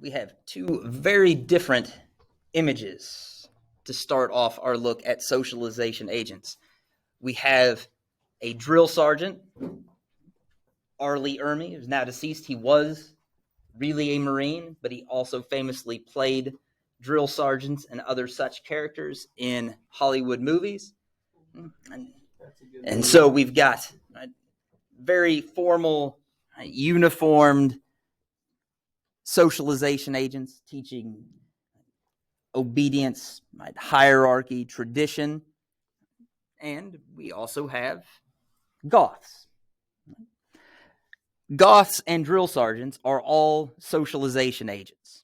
we have two very different images to start off our look at socialization agents. We have a drill sergeant, R. Lee Ermey, who's now deceased. He was really a Marine, but he also famously played drill sergeants and other such characters in Hollywood movies. And so we've got very formal, uniformed socialization agents teaching obedience, hierarchy, tradition. And we also have Goths. Goths and drill sergeants are all socialization agents.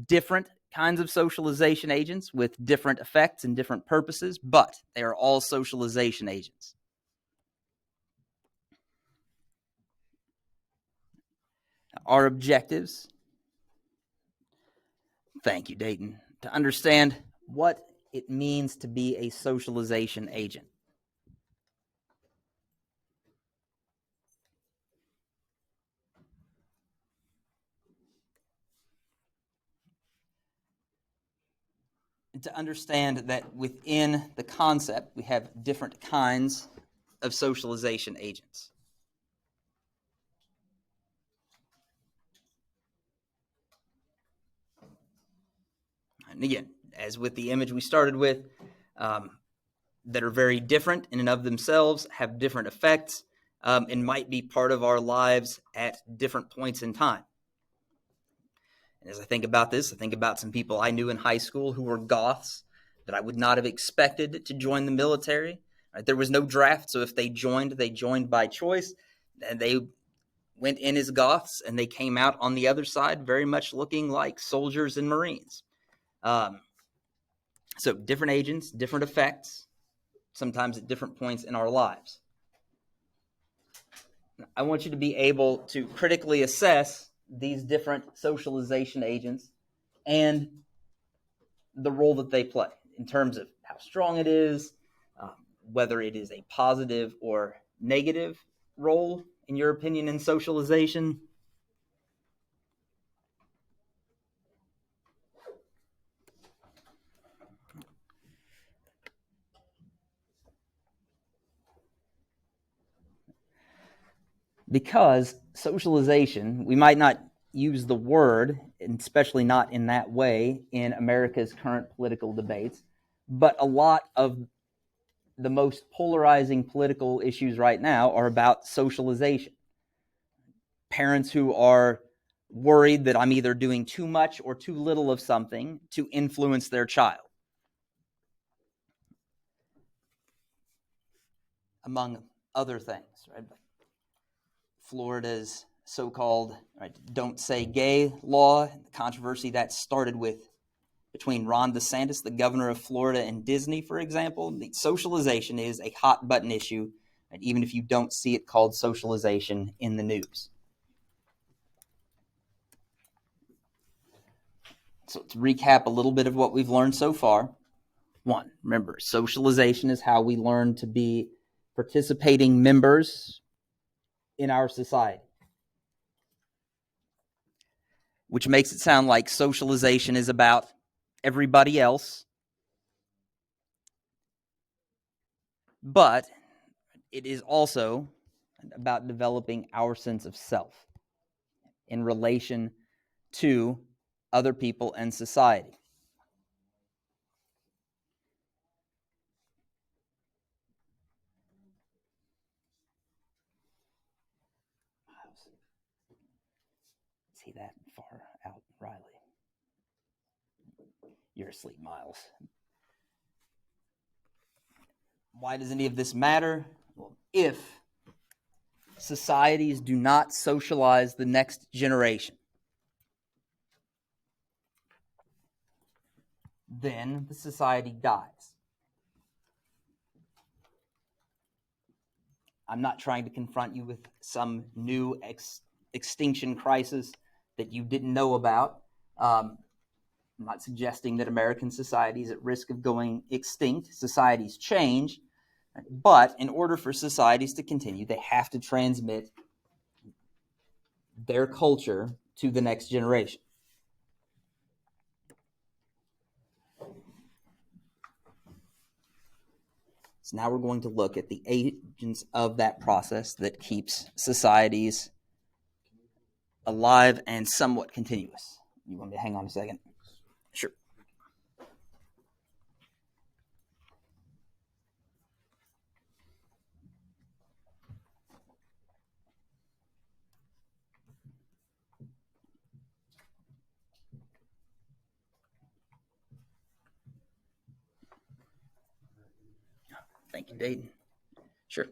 Different kinds of socialization agents with different effects and different purposes, but they are all socialization agents. Our objectives, thank you, Dayton, to understand what it means to be a socialization agent. And to understand that within the concept, we have different kinds of socialization agents. And again, as with the image we started with, that are very different in and of themselves, have different effects, and might be part of our lives at different points in time. And as I think about this, I think about some people I knew in high school who were Goths that I would not have expected to join the military. Right? There was no draft, so if they joined by choice, and they went in as Goths, and they came out on the other side very much looking like soldiers and Marines. So different agents, different effects, sometimes at different points in our lives. I want you to be able to critically assess these different socialization agents and the role that they play in terms of how strong it is, whether it is a positive or negative role, in your opinion, in socialization. Because socialization, we might not use the word, and especially not in that way in America's current political debates, but a lot of the most polarizing political issues right now are about socialization. Parents who are worried that I'm either doing too much or too little of something to influence their child. Among other things, right? Florida's so-called "Don't Say Gay" law, the controversy that started with between Ron DeSantis, the governor of Florida, and Disney, for example. The socialization is a hot-button issue, and even if you don't see it called socialization in the news. So to recap a little bit of what we've learned so far. One, remember, socialization is how we learn to be participating members in our society, which makes it sound like socialization is about everybody else, but it is also about developing our sense of self in relation to other people and society. See that far out, Riley? You're asleep, Miles. Why does any of this matter? Well, if societies do not socialize the next generation, then the society dies. I'm not trying to confront you with some new extinction crisis that you didn't know about. I'm not suggesting that American society is at risk of going extinct. Societies change, but in order for societies to continue, they have to transmit their culture to the next generation. So now we're going to look at the agents of that process that keeps societies alive and somewhat continuous. You want me to hang on a second? Sure. Thank you, Dayton. Sure.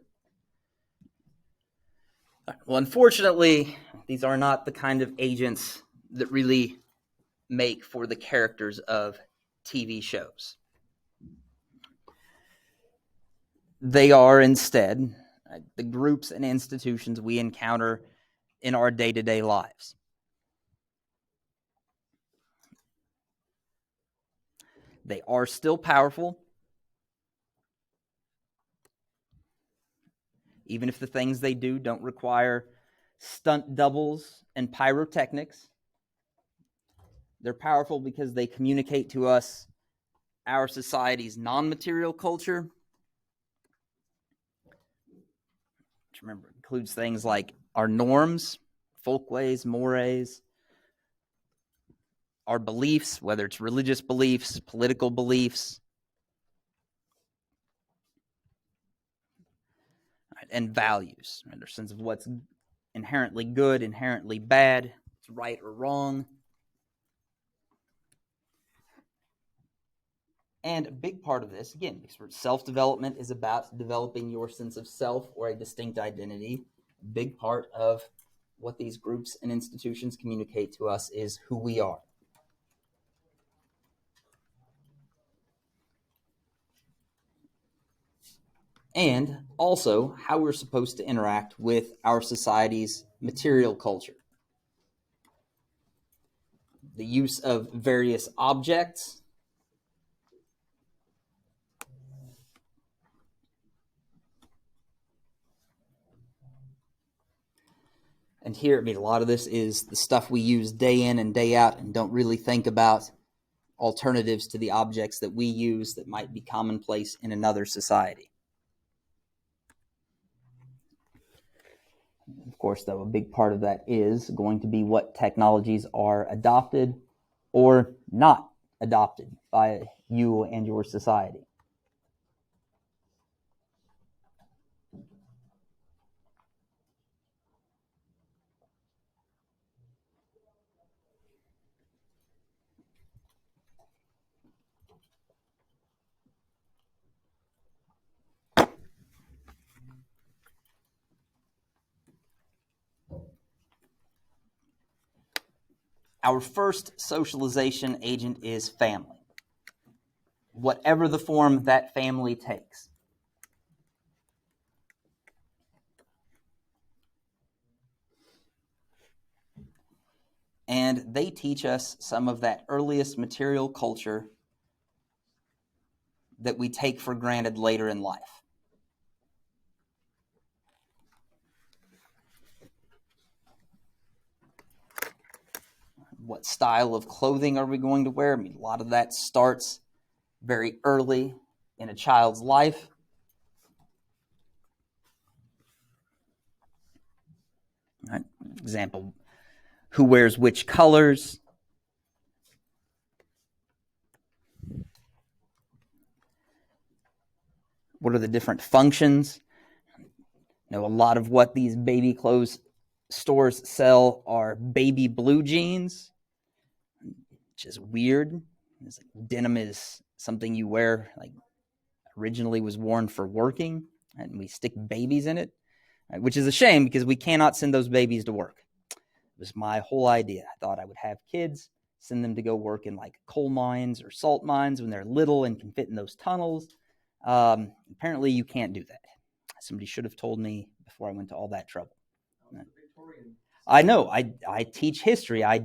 Well, unfortunately, these are not the kind of agents that really make for the characters of TV shows. They are instead the groups and institutions we encounter in our day-to-day lives. They are still powerful, even if the things they do don't require stunt doubles and pyrotechnics. They're powerful because they communicate to us our society's non-material culture, which remember includes things like our norms, folkways, mores, our beliefs, whether it's religious beliefs, political beliefs, and values, right? Our sense of what's inherently good, inherently bad, what's right or wrong. And a big part of this, again, because self-development is about developing your sense of self or a distinct identity. A big part of what these groups and institutions communicate to us is who we are. And also how we're supposed to interact with our society's material culture. The use of various objects, and here, a lot of this is the stuff we use day in and day out and don't really think about alternatives to the objects that we use that might be commonplace in another society. Of course, though, a big part of that is going to be what technologies are adopted or not adopted by you and your society. Our first socialization agent is family, whatever the form that family takes. And they teach us some of that earliest material culture that we take for granted later in life. What style of clothing are we going to wear? A lot of that starts very early in a child's life. Right. Example, who wears which colors? What are the different functions? A lot of what these baby clothes stores sell are baby blue jeans, which is weird. It's like denim is something you wear, like originally was worn for working, and we stick babies in it, right, which is a shame because we cannot send those babies to work. It was my whole idea. I thought I would have kids, send them to go work in like coal mines or salt mines when they're little and can fit in those tunnels. Apparently you can't do that. Somebody should have told me before I went to all that trouble. I know. I teach history. I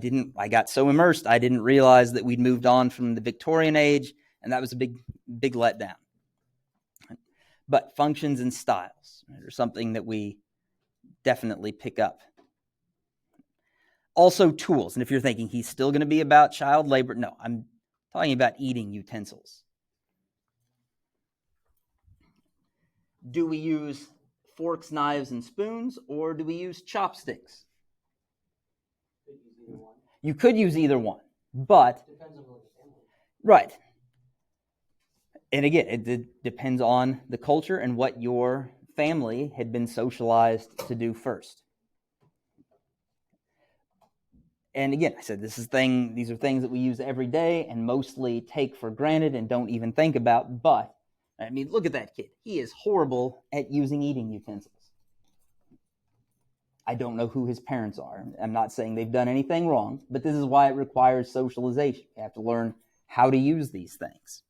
got so immersed, I didn't realize that we'd moved on from the Victorian age, and that was a big letdown. But functions and styles are something that we definitely pick up. Also tools. And if you're thinking he's still going to be about child labor, no, I'm talking about eating utensils. Do we use forks, knives, and spoons, or do we use chopsticks? You could use either one, but right. And again, it depends on the culture and what your family had been socialized to do first. And again, I said these are things that we use every day and mostly take for granted and don't even think about. But I mean, look at that kid. He is horrible at using eating utensils. I don't know who his parents are. I'm not saying they've done anything wrong, but this is why it requires socialization. You have to learn how to use these things.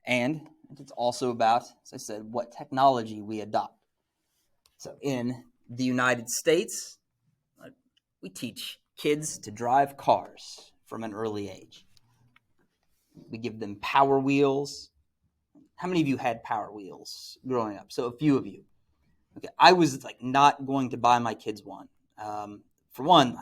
And it's also about, as I said, what technology we adopt. So in the United States, we teach kids to drive cars from an early age. We give them power wheels. How many of you had power wheels growing up? So a few of you. Okay, I was not going to buy my kids one. For one,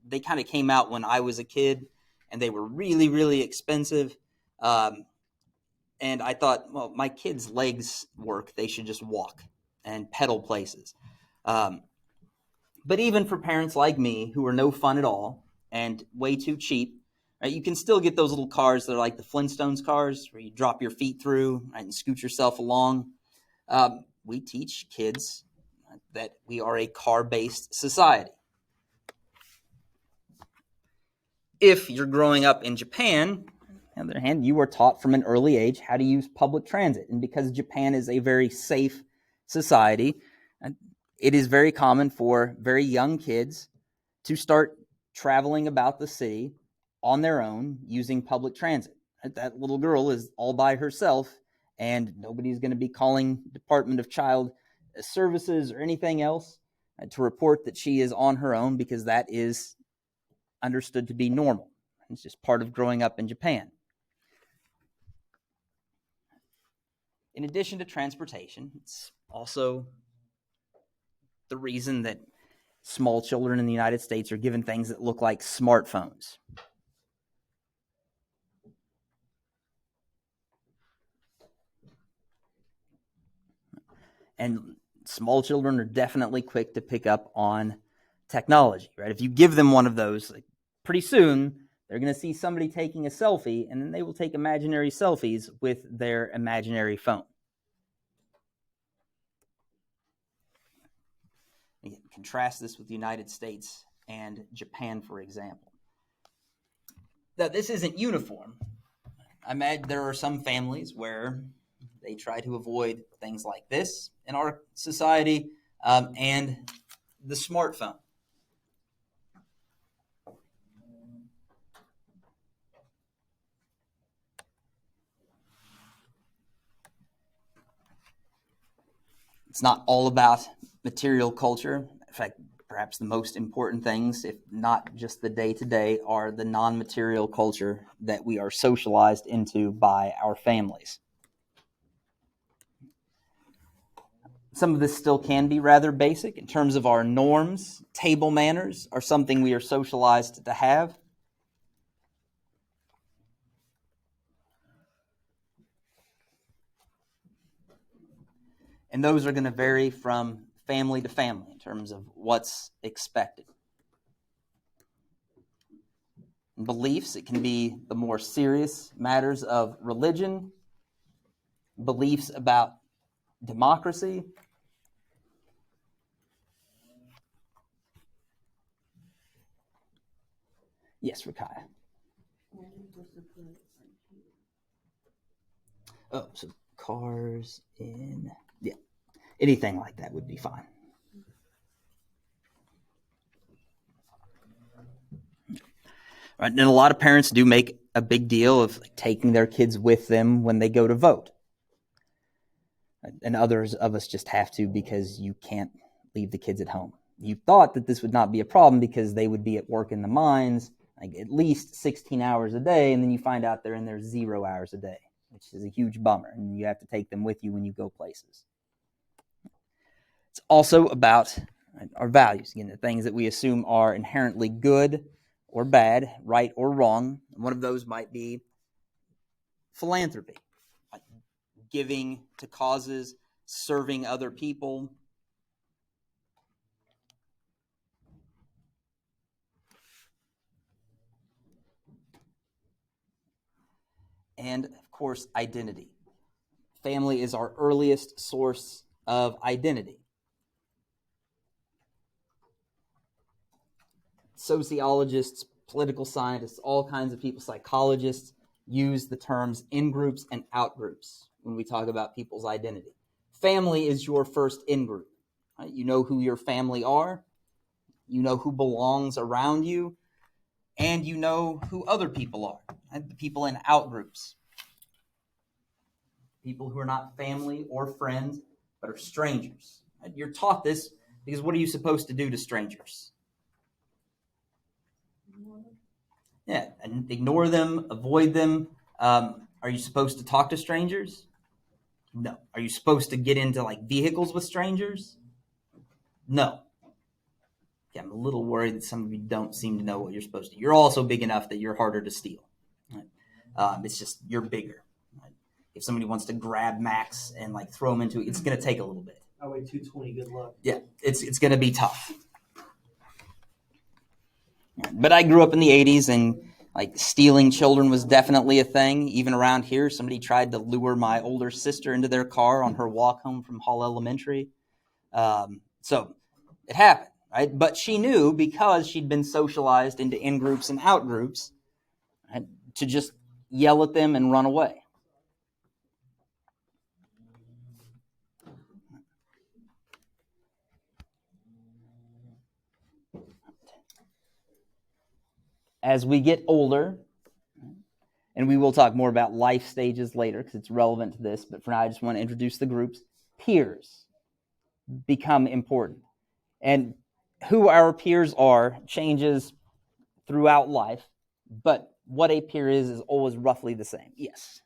they kind of came out when I was a kid, and they were really, really expensive. And I thought, well, my kids' legs work. They should just walk and pedal places. But even for parents like me who are no fun at all and way too cheap, right, you can still get those little cars that are like the Flintstones cars where you drop your feet through, right, and scoot yourself along. We teach kids that we are a car-based society. If you're growing up in Japan, on the other hand, you are taught from an early age how to use public transit. And because Japan is a very safe society, it is very common for very young kids to start traveling about the city on their own using public transit. That little girl is all by herself, and nobody's going to be calling Department of Child Services or anything else to report that she is on her own, because that is understood to be normal. It's just part of growing up in Japan. In addition to transportation, it's also the reason that small children in the United States are given things that look like smartphones. And small children are definitely quick to pick up on technology, right? If you give them one of those, pretty soon they're going to see somebody taking a selfie, and then they will take imaginary selfies with their imaginary phone. Again, contrast this with the United States and Japan, for example. Now, this isn't uniform. I imagine there are some families where they try to avoid things like this in our society, and the smartphone. It's not all about material culture. In fact, perhaps the most important things, if not just the day-to-day, are the non-material culture that we are socialized into by our families. Some of this still can be rather basic in terms of our norms. Table manners are something we are socialized to have. And those are going to vary from family to family in terms of what's expected. In beliefs, it can be the more serious matters of religion, beliefs about democracy. Yes, Rakaya. Oh, so cars in, yeah, anything like that would be fine. Right, and a lot of parents do make a big deal of taking their kids with them when they go to vote. And others of us just have to because you can't leave the kids at home. You thought that this would not be a problem because they would be at work in the mines at least 16 hours a day, and then you find out they're in there 0 hours a day, which is a huge bummer, and you have to take them with you when you go places. It's also about our values, again, the things that we assume are inherently good or bad, right or wrong. One of those might be philanthropy, giving to causes, serving other people. And, of course, identity. Family is our earliest source of identity. Sociologists, political scientists, all kinds of people, psychologists, use the terms in-groups and out-groups when we talk about people's identity. Family is your first in-group. Right? You know who your family are, you know who belongs around you, and you know who other people are, right? The people in out-groups. People who are not family or friends, but are strangers. Right? You're taught this because what are you supposed to do to strangers? Yeah, and ignore them, avoid them. Are you supposed to talk to strangers? No. Are you supposed to get into like vehicles with strangers? No. Yeah, I'm a little worried that some of you don't seem to know what you're supposed to. You're also big enough that you're harder to steal. Right? It's just you're bigger. Right? If somebody wants to grab Max and like throw him into it, it's going to take a little bit. I weigh 220. Good luck. Yeah, it's going to be tough. But I grew up in the 80s, and like stealing children was definitely a thing. Even around here, somebody tried to lure my older sister into their car on her walk home from Hall Elementary. So it happened, right? But she knew, because she'd been socialized into in-groups and out-groups, right, to just yell at them and run away. As we get older, and we will talk more about life stages later because it's relevant to this, but for now I just want to introduce the groups. Peers become important. And who our peers are changes throughout life, but what a peer is always roughly the same. Yes.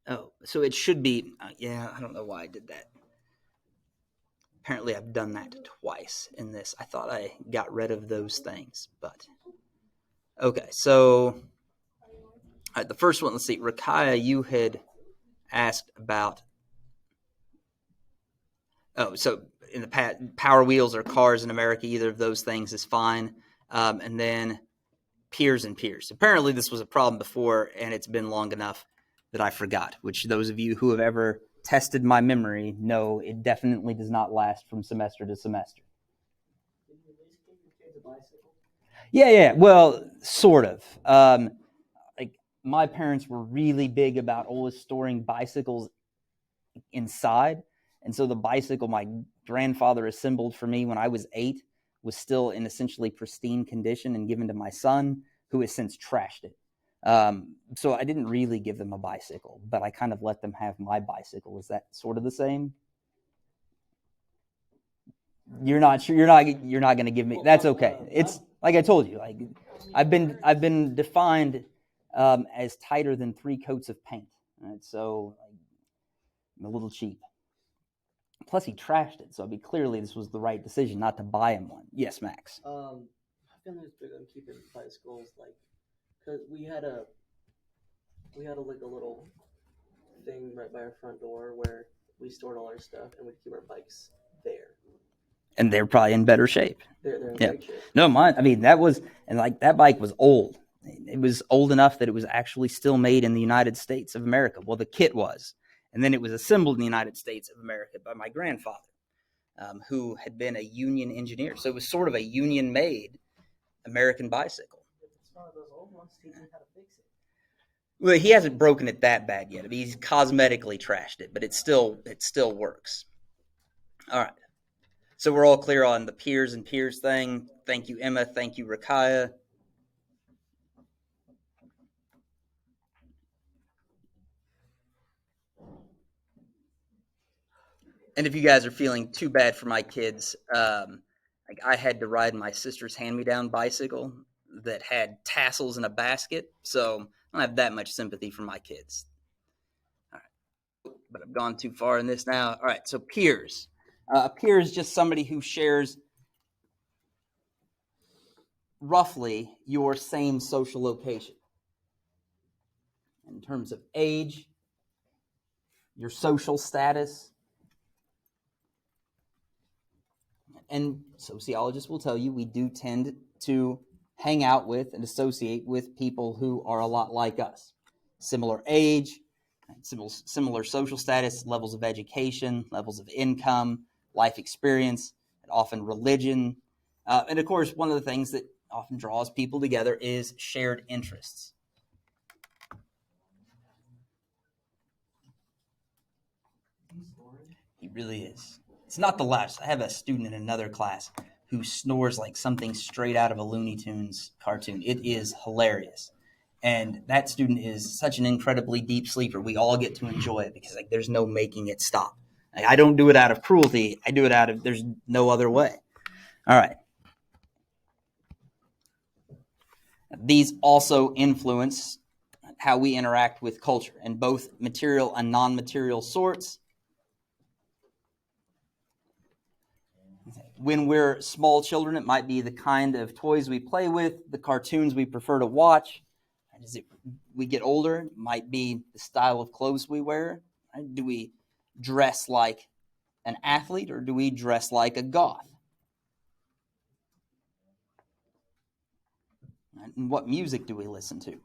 Oh, so it should be, yeah, I don't know why I did that. Apparently I've done that twice in this. I thought I got rid of those things, but okay. So the first one, let's see, Rakaya, you had asked about, so in the past, Power Wheels or cars in America, either of those things is fine. And then peers and peers. Apparently this was a problem before, and it's been long enough that I forgot, which those of you who have ever tested my memory know it definitely does not last from semester to semester. Did you at least give your kids a bicycle? Yeah. Well, sort of. Like my parents were really big about always storing bicycles inside, and so the bicycle my grandfather assembled for me when I was 8 was still in essentially pristine condition and given to my son, who has since trashed it. So I didn't really give them a bicycle, but I kind of let them have my bicycle. Is that sort of the same? You're not sure. You're not going to give me. That's okay. It's like I told you. Like I've been defined as tighter than 3 coats of paint. Right? So I'm a little cheap. Plus, he trashed it, so it'd be clearly this was the right decision not to buy him one. Yes, Max. My family was big on keeping bicycles, like, cause we had a like a little thing right by our front door where we stored all our stuff, and we'd keep our bikes there. And they're probably in better shape. They're in Yeah. great shape. No, mine. I mean, that bike was old. It was old enough that it was actually still made in the United States of America. Well, the kit was, and then it was assembled in the United States of America by my grandfather, who had been a union engineer. So it was sort of a union-made American bicycle. It's one of those old ones. Teach him how to fix it. Well, he hasn't broken it that bad yet. I mean, he's cosmetically trashed it, but it still works. All right. So we're all clear on the peers and peers thing. Thank you, Emma. Thank you, Rakaya. And if you guys are feeling too bad for my kids, like I had to ride my sister's hand-me-down bicycle that had tassels and a basket, so I don't have that much sympathy for my kids. but I've gone too far in this now. All right, so peers. A peer is just somebody who shares roughly your same social location in terms of age, your social status, and sociologists will tell you we do tend to hang out with and associate with people who are a lot like us. Similar age, similar social status, levels of education, levels of income, life experience, and often religion. And of course, one of the things that often draws people together is shared interests. He really is. It's not the loudest. I have a student in another class who snores like something straight out of a Looney Tunes cartoon. It is hilarious. And that student is such an incredibly deep sleeper. We all get to enjoy it because there's no making it stop. I don't do it out of cruelty. I do it out of there's no other way. All right. These also influence how we interact with culture in both material and non-material sorts. When we're small children, it might be the kind of toys we play with, the cartoons we prefer to watch. As we get older, it might be the style of clothes we wear. Do we dress like an athlete or do we dress like a goth? And what music do we listen to?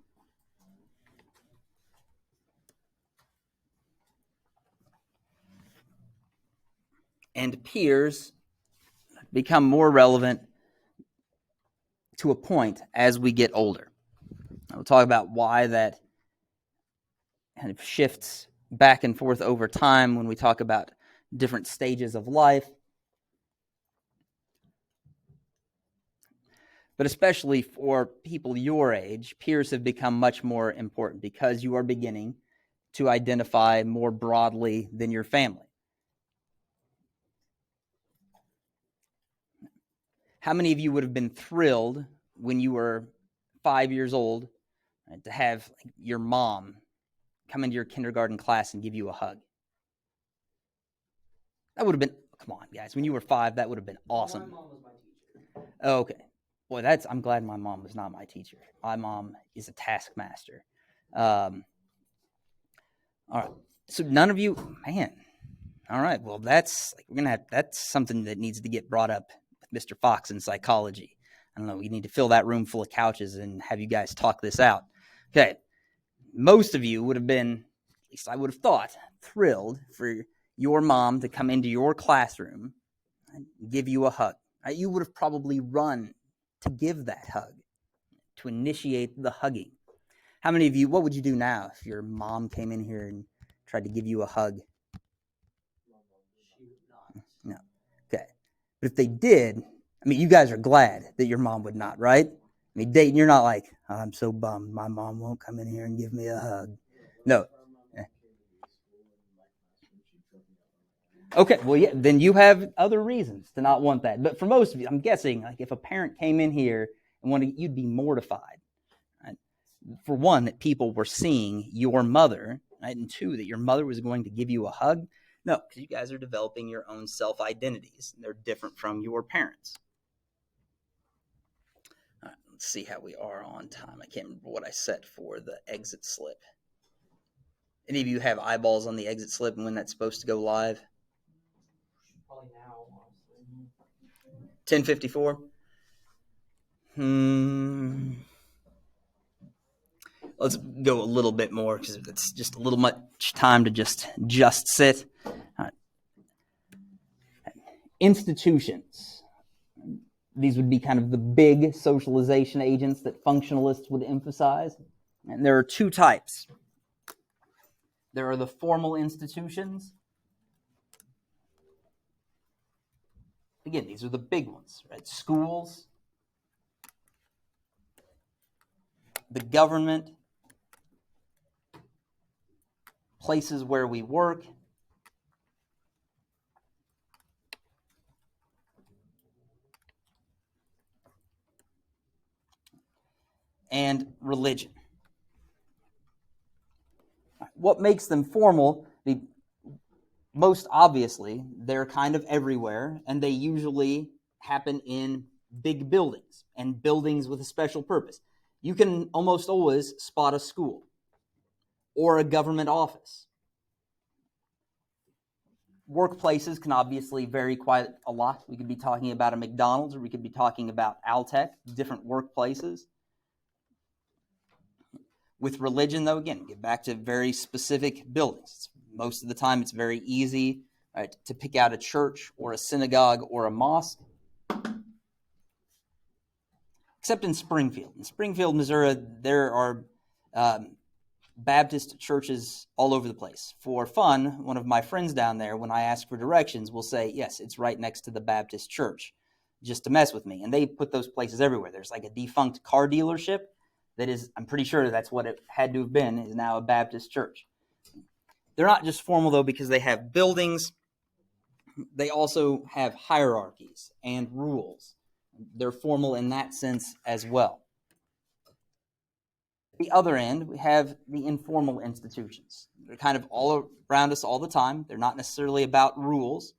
And peers become more relevant to a point as we get older. We'll talk about why that kind of shifts back and forth over time when we talk about different stages of life. But especially for people your age, peers have become much more important because you are beginning to identify more broadly than your family. How many of you would have been thrilled when you were 5 years old, right, to have your mom come into your kindergarten class and give you a hug? That would have been, come on, guys, when you were 5, that would have been awesome. My mom was my teacher. Okay. Boy, I'm glad my mom was not my teacher. My mom is a taskmaster. All right. So none of you, man. All right. Well, that's something that needs to get brought up with Mr. Fox in psychology. I don't know. We need to fill that room full of couches and have you guys talk this out. Okay. Most of you would have been, at least I would have thought, thrilled for your mom to come into your classroom and give you a hug. Right? You would have probably run to give that hug, to initiate the hugging. How many of you, what would you do now if your mom came in here and tried to give you a hug? She would not. No. Okay. But if they did, I mean, you guys are glad that your mom would not, right? I mean, Dayton, you're not like, oh, I'm so bummed my mom won't come in here and give me a hug. No. Okay, well, yeah, then you have other reasons to not want that. But for most of you, I'm guessing, like if a parent came in here and wanted, you'd be mortified. Right? For one, that people were seeing your mother, right? And two, that your mother was going to give you a hug. No, because you guys are developing your own self-identities. They're different from your parents. All right, let's see how we are on time. I can't remember what I set for the exit slip. Any of you have eyeballs on the exit slip and when that's supposed to go live? Probably now, honestly. 10:54. Let's go a little bit more because it's just a little much time to just sit. Institutions. These would be kind of the big socialization agents that functionalists would emphasize. And there are two types. There are the formal institutions. Again, these are the big ones, right? Schools, the government, places where we work, and religion. What makes them formal? most obviously, they're kind of everywhere, and they usually happen in big buildings and buildings with a special purpose. You can almost always spot a school or a government office. Workplaces can obviously vary quite a lot. We could be talking about a McDonald's, or we could be talking about Altech, different workplaces. With religion, though, again, get back to very specific buildings. Most of the time, it's very easy, right, to pick out a church or a synagogue or a mosque, except in Springfield. In Springfield, Missouri, there are Baptist churches all over the place. For fun, one of my friends down there, when I ask for directions, will say, yes, it's right next to the Baptist church, just to mess with me. And they put those places everywhere. There's like a defunct car dealership that is, I'm pretty sure that's what it had to have been, is now a Baptist church. They're not just formal, though, because they have buildings. They also have hierarchies and rules. They're formal in that sense as well. The other end, we have the informal institutions. They're kind of all around us all the time. They're not necessarily about rules.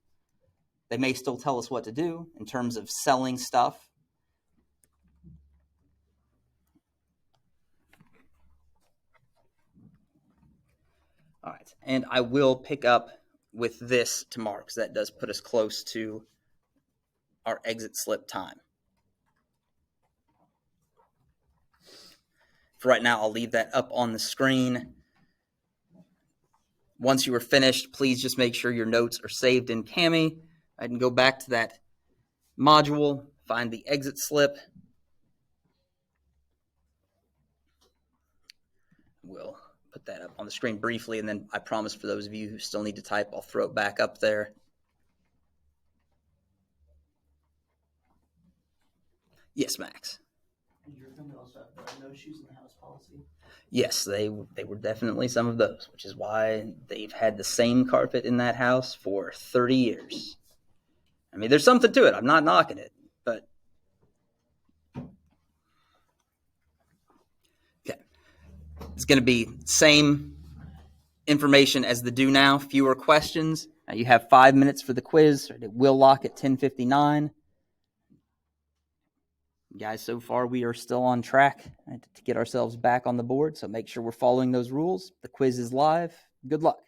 They may still tell us what to do in terms of selling stuff. All right, and I will pick up with this tomorrow because that does put us close to our exit slip time. For right now, I'll leave that up on the screen. Once you are finished, please just make sure your notes are saved in Kami. I can go back to that module, find the exit slip. We'll put that up on the screen briefly, and then I promise for those of you who still need to type, I'll throw it back up there. Yes, Max. Your family also have no shoes in the house policy? Yes, they were definitely some of those, which is why they've had the same carpet in that house for 30 years. I mean, there's something to it. I'm not knocking it, but okay. It's going to be same information as the do now, fewer questions. You have 5 minutes for the quiz. It will lock at 10:59. Guys, so far we are still on track to get ourselves back on the board, so make sure we're following those rules. The quiz is live. Good luck.